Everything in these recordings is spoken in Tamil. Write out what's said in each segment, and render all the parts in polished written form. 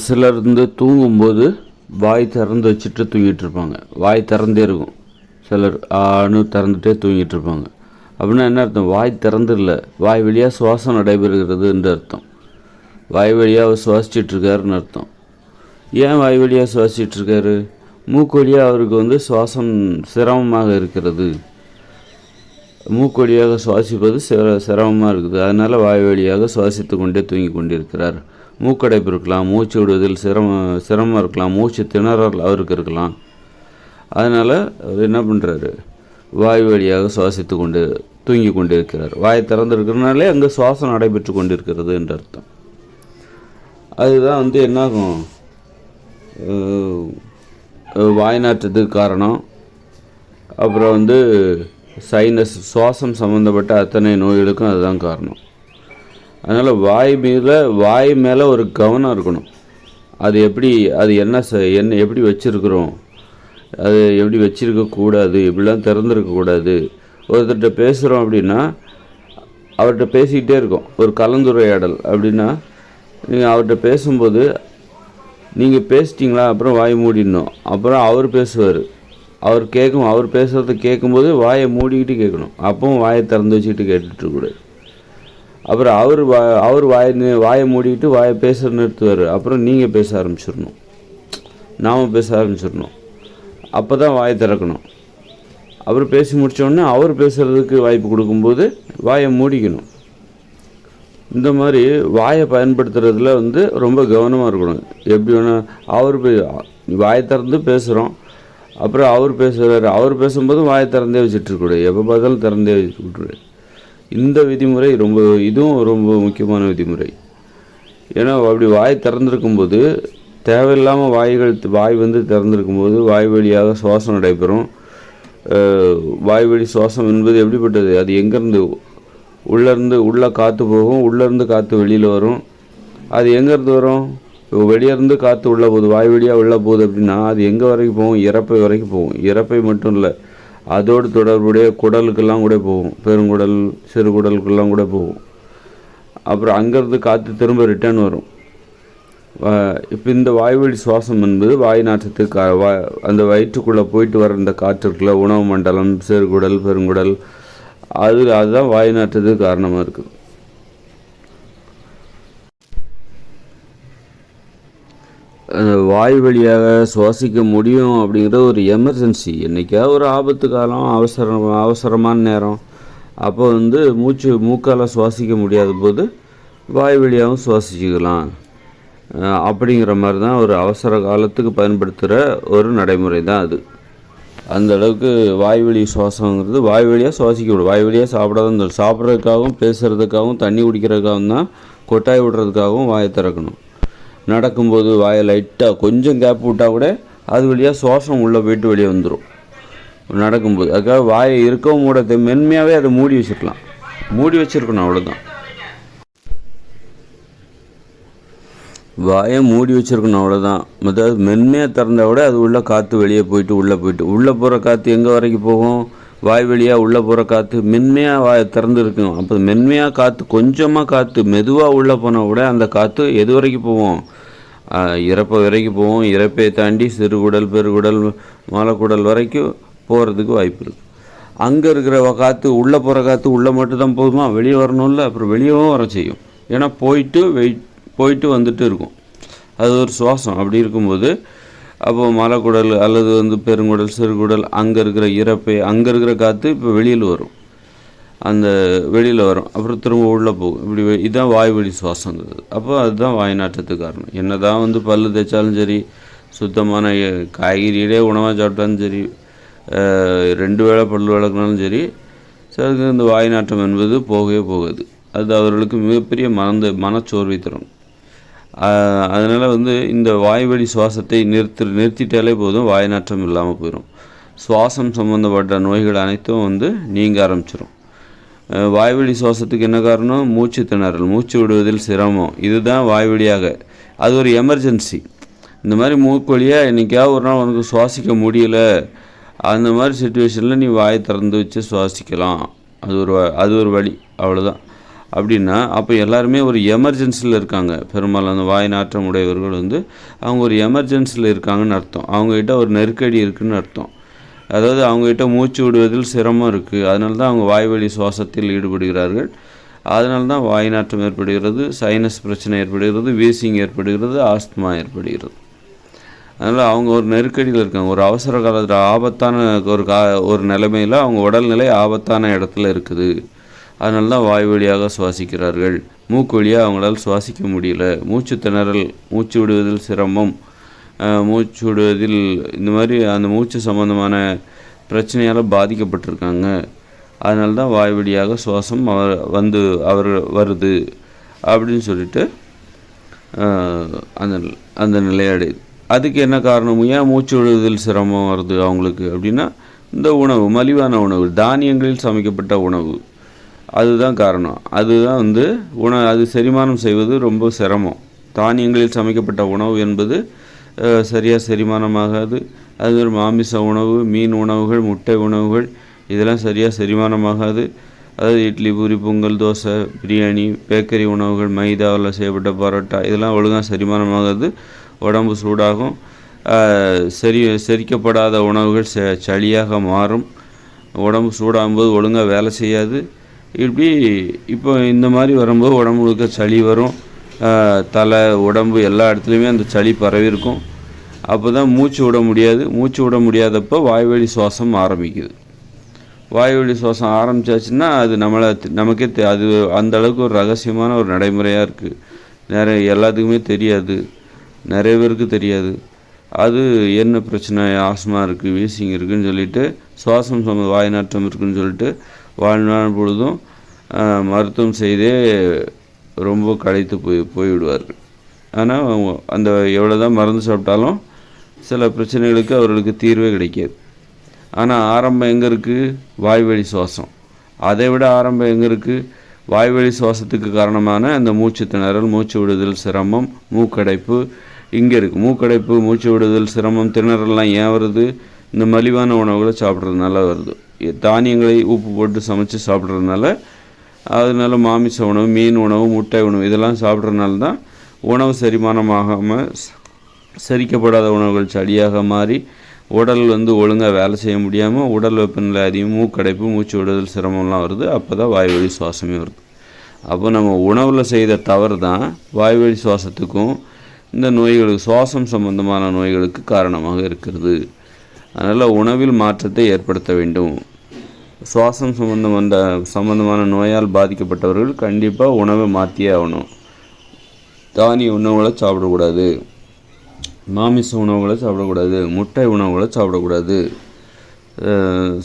சிலர் தூங்கும்போது வாய் திறந்து வச்சுட்டு தூங்கிட்டு இருப்பாங்க. வாய் திறந்தே இருக்கும். சிலர் திறந்துட்டே தூங்கிட்டு இருப்பாங்க. அப்படின்னா என்ன அர்த்தம்? வாய் திறந்து இல்லை, வாய் வழியாக சுவாசம் நடைபெறுகிறதுன்ற அர்த்தம். வாய் வழியாக அவர் சுவாசிச்சிட்ருக்காருன்னு அர்த்தம். ஏன் வாய் வழியாக சுவாசிச்சிட்ருக்காரு? மூக்கு வழியாக அவருக்கு சுவாசம் சிரமமாக இருக்கிறது. மூக்கு வழியாக சுவாசிப்பது சிரமமாக இருக்குது. அதனால் வாய் வழியாக சுவாசித்து கொண்டே தூங்கி கொண்டிருக்கிறார். மூக்கடைப்பு இருக்கலாம், மூச்சு விடுவதில் சிரமம் இருக்கலாம், மூச்சு திணறல் அவருக்கு இருக்கலாம். அதனால் அவர் என்ன பண்ணுறாரு? வாய் வழியாக சுவாசித்து கொண்டு தூங்கி கொண்டிருக்கிறார். வாய் திறந்துருக்கிறதுனாலே அங்கே சுவாசம் நடைபெற்று கொண்டிருக்கிறது என்ற அர்த்தம். அதுதான் என்னாகும், வாய் நாற்றத்துக்கு காரணம். அப்புறம் சைனஸ், சுவாசம் சம்மந்தப்பட்ட அத்தனை நோய்களுக்கும் அதுதான் காரணம். அதனால் வாய் மேலே ஒரு கவனம் இருக்கணும். அது எப்படி வச்சுருக்குறோம், அது எப்படி வச்சுருக்கக்கூடாது, இப்படிலாம் திறந்துருக்கக்கூடாது. ஒருத்தர்கிட்ட பேசுகிறோம் அப்படின்னா அவர்கிட்ட பேசிக்கிட்டே இருக்கோம். ஒரு கலந்துரையாடல் அப்படின்னா நீங்கள் அவர்கிட்ட பேசும்போது நீங்கள் பேசிட்டிங்களா, அப்புறம் வாய் மூடிடணும். அப்புறம் அவர் பேசுவார். அவர் பேசுகிறத கேட்கும்போது வாயை மூடிக்கிட்டு கேட்கணும். அப்பவும் வாயை திறந்து வச்சுக்கிட்டு கேட்டுட்ருக்கூடாது. அப்புறம் அவர் வாயை மூடிக்கிட்டு வாயை பேச நிறுத்துவார். அப்புறம் நீங்கள் பேச ஆரம்பிச்சிடணும், நாம் பேச ஆரம்பிச்சிடணும். அப்போ தான் வாயை திறக்கணும். அவர் பேசி முடித்தோடனே அவர் பேசுகிறதுக்கு வாய்ப்பு கொடுக்கும்போது வாயை மூடிக்கணும். இந்த மாதிரி வாயை பயன்படுத்துறதுல ரொம்ப கவனமாக இருக்கணும். எப்படி வேணால் வாயை திறந்து பேசுகிறோம், அப்புறம் அவர் பேசுகிறாரு. அவர் பேசும்போது வாயை திறந்தே வச்சுட்ருக்கூடாது. எப்போ பார்த்தாலும் திறந்தே வச்சுக்கூடாது. இந்த விதிமுறை இதுவும் ரொம்ப முக்கியமான விதிமுறை. ஏன்னா அப்படி வாய் திறந்துருக்கும்போது தேவையில்லாமல் வாய் திறந்துருக்கும்போது வாய் வழியாக சுவாசம் நடைபெறும். வாய் வழி சுவாசம் என்பது எப்படிப்பட்டது? அது எங்கேருந்து உள்ளே காற்று போகும், உள்ளேருந்து காற்று வெளியில் வரும். அது எங்கேருந்து வரும்? வெளியேருந்து காற்று உள்ளே போகுது, வாய் வழியாக உள்ளே போகுது அப்படின்னா அது எங்கே வரைக்கும் போகும்? இறப்பை வரைக்கும் போகும். இறப்பை மட்டும் இல்லை, அதோடு தொடர்புடைய குடலுக்கெல்லாம் கூட போகும். பெருங்குடல், சிறுகுடலுக்கெல்லாம் கூட போகும். அப்புறம் அங்கேருந்து காற்று திரும்ப ரிட்டர்ன் வரும். இப்போ இந்த வாய்வழி சுவாசம் என்பது வாய் நாற்றத்துக்கு அந்த வயிற்றுக்குள்ளே போயிட்டு வர இந்த காற்று இருக்குல்ல, உணவு மண்டலம், சிறுகுடல், பெருங்குடல், அதுதான் வாய் நாற்றத்துக்கு காரணமாக இருக்குது. அந்த வாய் வழியாக சுவாசிக்க முடியும் அப்படிங்கிற ஒரு எமர்ஜென்சி, என்றைக்கா ஒரு ஆபத்து காலம், அவசரமான நேரம், அப்போ மூக்கால் சுவாசிக்க முடியாத போது வாய் வழியாகவும் சுவாசிக்கலாம். அப்படிங்கிற மாதிரி தான் ஒரு அவசர காலத்துக்கு பயன்படுத்துகிற ஒரு நடைமுறை தான் அது. அந்த அளவுக்கு வாய்வழி சுவாசங்கிறது வாய் வழியாக சுவாசிக்கக்கூடும். வாய் வழியாக சாப்பிடாதான், சாப்பிட்றதுக்காகவும் பேசுகிறதுக்காகவும் தண்ணி குடிக்கிறதுக்காகவும் தான், கொட்டாய் விடுறதுக்காகவும் வாயை திறக்கணும். நடக்கும்போது வாயை லைட்டாக கொஞ்சம் கேப் விட்டால் கூட அது வழியாக சுவாசம் உள்ளே போயிட்டு வெளியே வந்துடும் நடக்கும்போது. அதுக்காக வாயை இருக்கவும் மூட மென்மையாகவே அதை மூடி வச்சுருக்கணும். அவ்வளோதான். வாயை மூடி வச்சுருக்கணும், அவ்வளோதான். அதாவது மென்மையாக திறந்தா கூட அது உள்ளே காற்று வெளியே போயிட்டு உள்ளே போகிற காற்று எங்கே வரைக்கும் போகும்? வாய் வழியாக உள்ளே போகிற காற்று மென்மையாக வாயை திறந்துருக்கும். அப்போ மென்மையாக காற்று, கொஞ்சமாக காற்று மெதுவாக உள்ளே போனால் கூட அந்த காற்று எது வரைக்கும் போவோம்? இறப்பை வரைக்கும் போவோம். இறப்பை தாண்டி சிறுகுடல், பெருகுடல், மலக்குடல் வரைக்கும் போகிறதுக்கு வாய்ப்பு இருக்குது. அங்கே இருக்கிற காற்று, உள்ளே போகிற காற்று உள்ளே மட்டும்தான் போகுமா? வெளியே வரணும்ல. அப்புறம் வெளியவும் வர செய்யும். ஏன்னா போயிட்டு வந்துட்டு இருக்கும். அது ஒரு சுவாசம். அப்படி இருக்கும்போது அப்போது மலக்குடல் அல்லது பெருங்குடல், சிறுகுடல், அங்கே இருக்கிற இறப்பை, அங்கே இருக்கிற காற்று இப்போ வெளியில் வரும். அப்புறம் திரும்ப உள்ளே போகும். இப்படி இதுதான் வாய் வழி சுவாசங்கிறது. அப்போ அதுதான் வாய் நாற்றத்துக்கு காரணம். என்ன தான் பல்லு தேய்ச்சாலும் சரி, சுத்தமான காய்கறியிலே உணவாக சாப்பிட்டாலும் சரி, 2 வேளை பல்லு விளக்குனாலும் சரி, சிலருக்கு இந்த வாய் நாற்றம் என்பது போகவே போகாது. அது அவர்களுக்கு மிகப்பெரிய மனச்சோர்வை தரும். அதனால் இந்த வாய்வழி சுவாசத்தை நிறுத்திட்டாலே போதும், வாய் நாற்றம் இல்லாமல் போயிடும். சுவாசம் சம்மந்தப்பட்ட நோய்கள் அனைத்தும் நீங்க ஆரம்பிச்சிடும். வாய்வழி சுவாசத்துக்கு என்ன காரணம்? மூச்சு திணறல், மூச்சு விடுவதில் சிரமம். இதுதான் வாய்வழியாக. அது ஒரு எமர்ஜென்சி. இந்த மாதிரி மூக்கு வழியாக என்றைக்காவது ஒரு நாள் உனக்கு சுவாசிக்க முடியலை, அந்த மாதிரி சுச்சுவேஷனில் நீ வாயை திறந்து வச்சு சுவாசிக்கலாம். அது ஒரு வழி, அவ்வளோதான். அப்படின்னா அப்போ எல்லாருமே ஒரு எமர்ஜென்சியில் இருக்காங்க. பெரும்பாலும் அந்த வாய் நாற்றம் உடையவர்கள் வந்து அவங்க ஒரு எமர்ஜென்சியில் இருக்காங்கன்னு அர்த்தம். அவங்ககிட்ட ஒரு நெருக்கடி இருக்குதுன்னு அர்த்தம். அதாவது அவங்ககிட்ட மூச்சு விடுவதில் சிரமம் இருக்குது. அதனால தான் அவங்க வாய்வழி சுவாசத்தில் ஈடுபடுகிறார்கள். அதனால தான் வாய் நாற்றம் ஏற்படுகிறது, சைனஸ் பிரச்சனை ஏற்படுகிறது, வீசிங் ஏற்படுகிறது, ஆஸ்துமா ஏற்படுகிறது. அதனால் அவங்க ஒரு நெருக்கடியில் இருக்காங்க. ஒரு அவசர காலத்தில் ஆபத்தான ஒரு நிலைமையில் அவங்க உடல்நிலை ஆபத்தான இடத்துல இருக்குது. அதனால தான் வாய் வழியாக சுவாசிக்கிறார்கள். மூக்கு வழியாக அவங்களால் சுவாசிக்க முடியல. மூச்சு திணறல், மூச்சு விடுவதில் சிரமம், மூச்சு விடுவதில் இந்த மாதிரி அந்த மூச்சு சம்பந்தமான பிரச்சனையால் பாதிக்கப்பட்டிருக்காங்க. அதனால தான் வாய் வழியாக சுவாசம் அவர் வருது அப்படின்னு சொல்லிட்டு அந்த நிலையடையுது. அதுக்கு என்ன காரணம்? ஏன் மூச்சு விடுவதில் சிரமம் வருது அவங்களுக்கு அப்படின்னா, இந்த உணவு, மலிவான உணவு, தானியங்களில் சமைக்கப்பட்ட உணவு, அதுதான் காரணம். அதுதான் வந்து அது செரிமானம் செய்வது ரொம்ப சிரமம். தானியங்களில் சமைக்கப்பட்ட உணவு என்பது சரியாக செரிமானமாகாது. அது ஒரு மாமிச உணவு, மீன் உணவுகள், முட்டை உணவுகள் இதெல்லாம் சரியாக செரிமானமாகாது. அதாவது இட்லி, பூரி, பொங்கல், தோசை, பிரியாணி, பேக்கரி உணவுகள், மைதாவில் செய்யப்பட்ட பரோட்டா இதெல்லாம் ஒழுங்காக செரிமானமாகாது. உடம்பு சூடாகும். செரிக்கப்படாத உணவுகள் சளியாக மாறும். உடம்பு சூடாகும்போது ஒழுங்காக வேலை செய்யாது. இப்போ இந்த மாதிரி வரும்போது உடம்பு முழுக்க சளி வரும். தலை, உடம்பு எல்லா இடத்துலையுமே அந்த சளி பரவி இருக்கும். அப்போ தான் மூச்சு விட முடியாது. மூச்சு விட முடியாதப்போ வாய்வழி சுவாசம் ஆரம்பிக்குது. வாய்வழி சுவாசம் ஆரம்பித்தாச்சுன்னா அது நமக்கே அது அந்த அளவுக்கு ஒரு ரகசியமான ஒரு நடைமுறையாக இருக்குது. எல்லாத்துக்குமே தெரியாது, நிறைய பேருக்கு தெரியாது. அது என்ன பிரச்சனை, ஆஸ்மா இருக்குது, வீசிங் இருக்குதுன்னு சொல்லிட்டு, சுவாசம் வாய் நாற்றம் இருக்குதுன்னு சொல்லிட்டு வாழ்நாள் பொழுதும் மருத்துவம் செய்தே ரொம்ப களைத்து போய்விடுவார்கள். ஆனால் அந்த எவ்வளோ தான் மருந்து சாப்பிட்டாலும் சில பிரச்சனைகளுக்கு அவர்களுக்கு தீர்வே கிடைக்காது. ஆனால் ஆரம்பம் எங்கே இருக்குது? வாய்வழி சுவாசம். அதை விட ஆரம்பம் எங்கே இருக்குது? வாய்வழி சுவாசத்துக்கு காரணமான அந்த மூச்சு திணறல், மூச்சு விடுதல் சிரமம், மூக்கடைப்பு இங்கே இருக்குது. மூக்கடைப்பு, மூச்சு விடுதல் சிரமம், திணறல்லாம் ஏன் வருது? இந்த மலிவான உணவுகளை சாப்பிட்றதுனால வருது. தானியங்களை உப்பு போட்டு சமைச்சு சாப்பிட்றதுனால, அதனால மாமிச உணவு, மீன் உணவு, முட்டை உணவு இதெல்லாம் சாப்பிட்றதுனால தான் உணவு செரிமானமாகாமல் செரிக்கப்படாத உணவுகள் சளியாக மாறி உடல் ஒழுங்காக வேலை செய்ய முடியாமல் உடல் வெப்பநிலை அதிகம், மூக்கடைப்பு, மூச்சு விடுதல் சிரமம்லாம் வருது. அப்போ தான் வாய்வழி சுவாசமே வருது. அப்போ நம்ம உணவில் செய்த தவறு தான் வாய்வழி சுவாசத்துக்கும் இந்த நோய்களுக்கு, சுவாசம் சம்பந்தமான நோய்களுக்கு காரணமாக இருக்கிறது. அதனால் உணவில் மாற்றத்தை ஏற்படுத்த வேண்டும். சுவாசம் சம்பந்தமான நோயால் பாதிக்கப்பட்டவர்கள் கண்டிப்பாக உணவை மாற்றியே ஆகணும். தானிய உணவுகளை சாப்பிடக்கூடாது, மாமிச உணவுகளை சாப்பிடக்கூடாது, முட்டை உணவுகளை சாப்பிடக்கூடாது.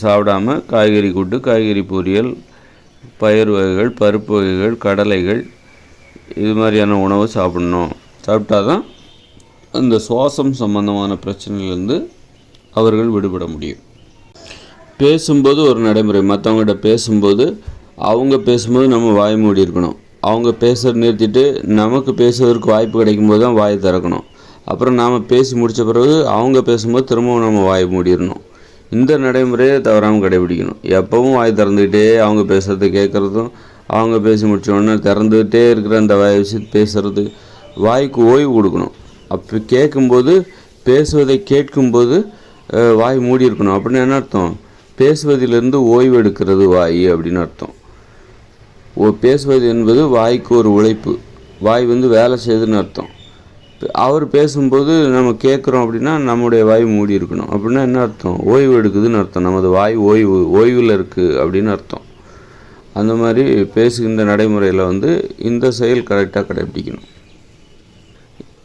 சாப்பிடாமல் காய்கறி கூட்டு, காய்கறி பொரியல், பயிர் வகைகள், பருப்பு வகைகள், கடலைகள் இது மாதிரியான உணவு சாப்பிடணும். சாப்பிட்டா தான் அந்த சுவாசம் சம்பந்தமான பிரச்சனையிலேருந்து அவர்கள் விடுபட முடியும். பேசும்போது ஒரு நடைமுறை, மற்றவங்கள்ட்ட பேசும்போது நம்ம வாய் மூடி இருக்கணும். அவங்க பேசுகிறத நிறுத்திட்டு நமக்கு பேசுவதற்கு வாய்ப்பு கிடைக்கும்போது தான் வாய் திறக்கணும். அப்புறம் நாம் பேசி முடித்த பிறகு அவங்க பேசும்போது திரும்பவும் நம்ம வாய் மூடிடணும். இந்த நடைமுறையை தவறாமல் கடைபிடிக்கணும். எப்பவும் வாய் திறந்துக்கிட்டே அவங்க பேசுகிறத கேட்குறதும், அவங்க பேசி முடித்தோடனே திறந்துக்கிட்டே இருக்கிற அந்த வாயை வச்சு பேசுகிறது, வாய்க்கு ஓய்வு கொடுக்கணும். அப்போ கேட்கும்போது, பேசுவதை கேட்கும்போது வாய் மூடி இருக்கணும். அப்படின்னு என்ன அர்த்தம்? பேசுவதிலிருந்து ஓய்வு எடுக்கிறது வாய் அப்படின்னு அர்த்தம். பேசுவது என்பது வாய்க்கு ஒரு உழைப்பு, வாய் வேலை செய்யுதுன்னு அர்த்தம். அவர் பேசும்போது நம்ம கேட்குறோம் அப்படின்னா நம்முடைய வாய் மூடி இருக்கணும். அப்படின்னா என்ன அர்த்தம்? ஓய்வு எடுக்குதுன்னு அர்த்தம். நமது வாய் ஓய்வில் இருக்குது அப்படின்னு அர்த்தம். அந்த மாதிரி பேசுகின்ற நடைமுறையில் இந்த செயல் கரெக்டாக கடைபிடிக்கணும்.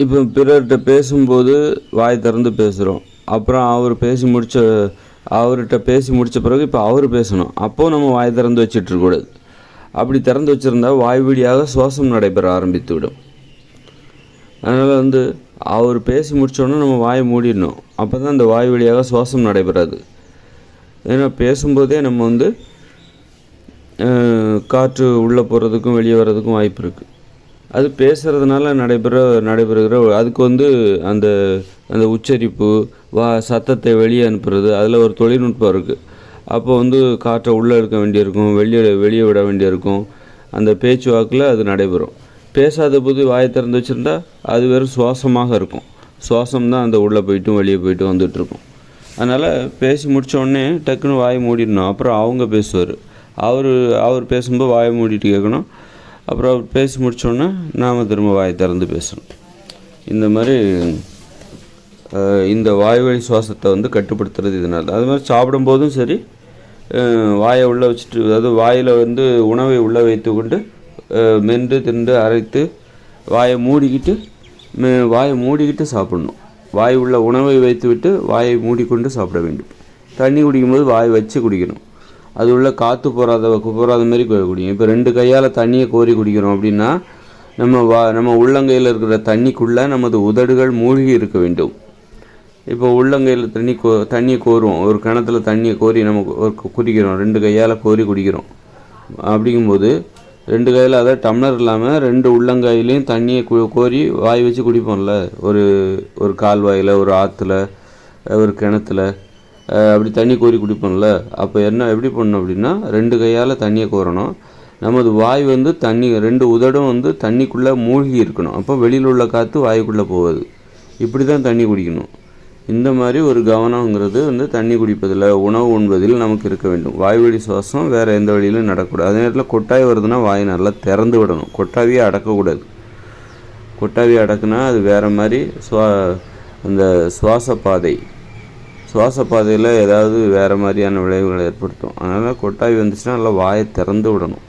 இப்போ பிறர்கிட்ட பேசும்போது வாய் திறந்து பேசுகிறோம். அப்புறம் அவர்கிட்ட பேசி முடித்த பிறகு இப்போ அவர் பேசணும். அப்போது நம்ம வாய் திறந்து வச்சிட்ருக்கூடாது. அப்படி திறந்து வச்சுருந்தா வாய் வழியாக சுவாசம் நடைபெற ஆரம்பித்து விடும். அதனால் அவர் பேசி முடித்தோடனே நம்ம வாயை மூடிடணும். அப்போ தான் அந்த வாய் வழியாக சுவாசம் நடைபெறாது. ஏன்னா பேசும்போதே நம்ம காற்று உள்ளே போகிறதுக்கும் வெளியே வர்றதுக்கும் வாய்ப்பு இருக்குது. அது பேசுகிறதுனால நடைபெறுகிற அதுக்கு அந்த அந்த உச்சரிப்பு, சத்தத்தை வெளியே அனுப்புறது, அதில் ஒரு தொழில்நுட்பம் இருக்குது. அப்போ காற்றை உள்ளே எடுக்க வேண்டியிருக்கும், வெளியே விட வேண்டியிருக்கும். அந்த பேச்சுவாக்கில் அது நடைபெறும். பேசாத போது வாயை திறந்து வச்சுருந்தா அது வெறும் சுவாசமாக இருக்கும். சுவாசம் தான் அந்த உள்ளே போய்ட்டும் வெளியே போய்ட்டும் வந்துட்டுருக்கும். அதனால் பேசி முடித்த உடனே டக்குன்னு வாயை மூடிடணும். அப்புறம் அவங்க பேசுவார். அவர் பேசும்போது வாயை மூடிட்டு கேட்கணும். அப்புறம் அவர் பேசி முடித்தோடனே நாம் திரும்ப வாயை திறந்து பேசணும். இந்த மாதிரி இந்த வாய்வழி சுவாசத்தை வந்து கட்டுப்படுத்துறது இதனால். அது மாதிரி சாப்பிடும்போதும் சரி, வாயை உள்ளே வச்சுட்டு, அதாவது வாயில் வந்து உணவை உள்ளே வைத்து கொண்டு மென்று தின்று அரைத்து வாயை மூடிக்கிட்டு சாப்பிடணும். வாய் உள்ள உணவை வைத்துவிட்டு வாயை மூடிக்கொண்டு சாப்பிட வேண்டும். தண்ணி குடிக்கும்போது வாய் வச்சு குடிக்கணும். அது உள்ள காற்று போகாத மாதிரி குடிக்கணும். இப்போ 2 கையால் தண்ணியை கோரி குடிக்கிறோம் அப்படின்னா நம்ம உள்ளங்கையில் இருக்கிற தண்ணிக்குள்ளே நமது உதடுகள் மூழ்கி இருக்க வேண்டும். இப்போ உள்ளங்கையில் தண்ணியை கோருவோம். ஒரு கிணத்துல தண்ணியை கோரி நம்ம குடிக்கிறோம். 2 கையால் கோரி குடிக்கிறோம். அப்படிங்கும்போது 2 கையில், அதாவது டம்ளர் இல்லாமல் 2 உள்ளங்கையிலையும் தண்ணியை கோரி வாய் வச்சு குடிப்போம்ல. ஒரு கால்வாயில், ஒரு ஆற்றுல, ஒரு கிணத்துல அப்படி தண்ணி கோரி குடிப்போம்ல. அப்போ எப்படி பண்ணணும் அப்படின்னா 2 கையால் தண்ணியை கோரணும். நமது வாய் வந்து 2 உதடும் வந்து தண்ணிக்குள்ளே மூழ்கி இருக்கணும். அப்போ வெளியில் உள்ள காற்று வாய்க்குள்ளே போகாது. இப்படி தான் தண்ணி குடிக்கணும். இந்த மாதிரி ஒரு கவனங்கிறது வந்து தண்ணி குடிப்பதில், உணவு உண்பதில் நமக்கு இருக்க வேண்டும். வாய்வழி சுவாசம் வேறு எந்த வழியிலும் நடக்கக்கூடாது. அதே நேரத்தில் கொட்டாய் வருதுன்னா வாய் நல்லா திறந்து விடணும். கொட்டாவியே அடக்கக்கூடாது. கொட்டாவியை அடக்குனா அது வேறு மாதிரி அந்த சுவாச பாதையில் ஏதாவது வேறு மாதிரியான விளைவுகளை ஏற்படுத்தும். அதனால் கொட்டாவி வந்துச்சுன்னா நல்லா வாயை திறந்து விடணும்.